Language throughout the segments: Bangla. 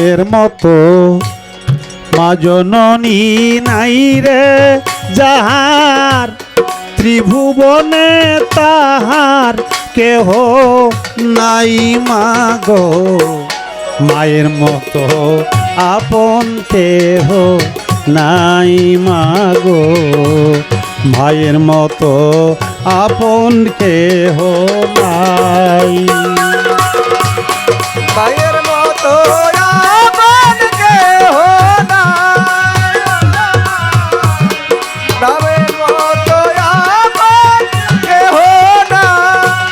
মায়ের মতো মা জননী নাই রে যাহার, ত্রিভুবনে তাহার কেহ নাই মাগো। মায়ের মতো আপন কেহ নাই মাগো, ভাইয়ের মতো আপন কেহ নাই। ভাইয়ের মতো আপন কেহ নাই, ভাইয়ের মতো আপন কেহ নাই।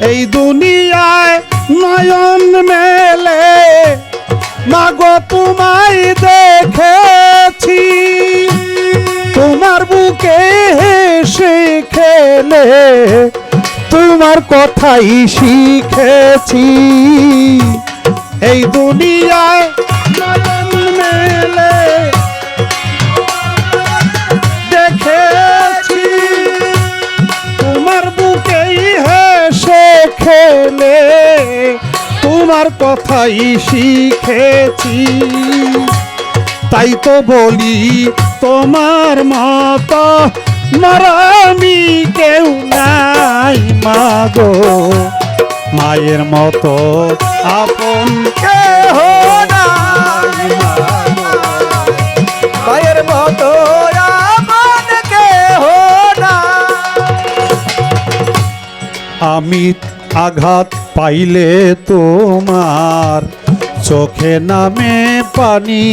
এই দুনিয়ায় নয়ন মেলে মাগো তোমায় দেখেছি, তোমার বুকে হেসে খেলে তোমার কথাই শিখেছি। এই দুনিয়ায় নয়ন মেলে দেখেছি, তোমার বুকেই হেসে খেলে তোমার কথাই শিখেছি। তাই তো বলি তোমার মতো মারামি কেউ নাই মাগো, মায়ের মতো আপন কেহ নাই মাগো, ভাইয়ের মতো আপন কেহ নাই। আমি আঘাত পাইলে তোমার চোখে নামে পানি,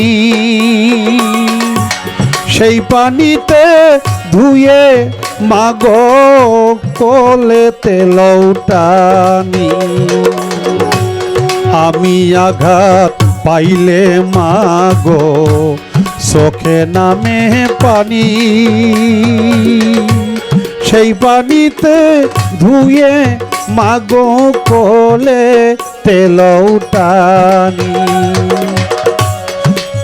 সেই পানিতে ধুয়ে মাগো কোলেতে লৌটানি। আমি আঘাত পাইলে মাগো চোখে নামে পানি, সেই পানিতে ধুয়ে মাগো কোলে তেলৌটানি।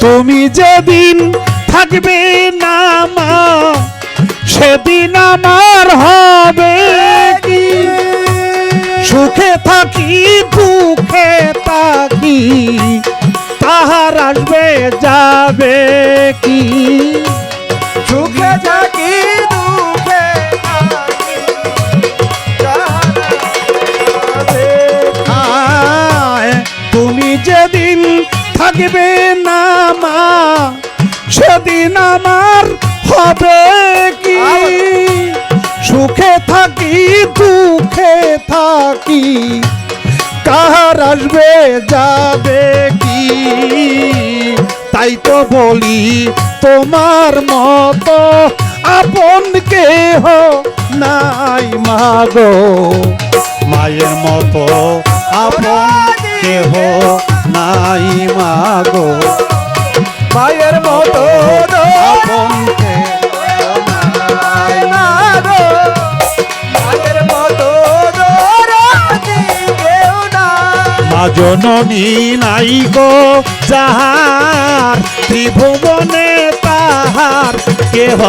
তুমি যেদিন থাকবে না মা, সেদিন আমার হবে কি? সুখে থাকি দুঃখে থাকি, তাহার আসবে যাবে কি? সুখে থাকি দুঃখে থাকি, তাহার আসবে কি? তুমি যেদিন থাকবে না মা, সেদিন আমার হবে কি? সুখে থাকি দুঃখে থাকি, কাহার আসবে যাবে কি? তাই তো বলি তোমার মতো আপন কেহ নাই মাগো, মায়ের মতো আপন কেহ নাই মাগো, ভাইয়ের মতো আপন কেহ নাই মাগো, ভাইয়ের মতো দরদি কেউ নাই। মা জননী নাই গো যাহার, ত্রিভুবনে তাহার কেহ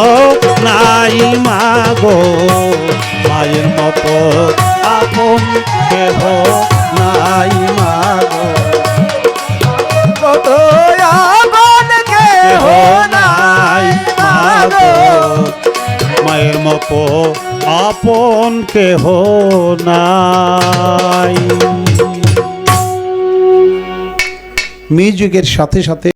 নাই মাগো, মায়ের মতো আপন কেহ নাই মাগো, কত আপন কেহ নাই মাগো, মায়ের মতো আপন কেহ নাই। মিউজিকের সাথে সাথে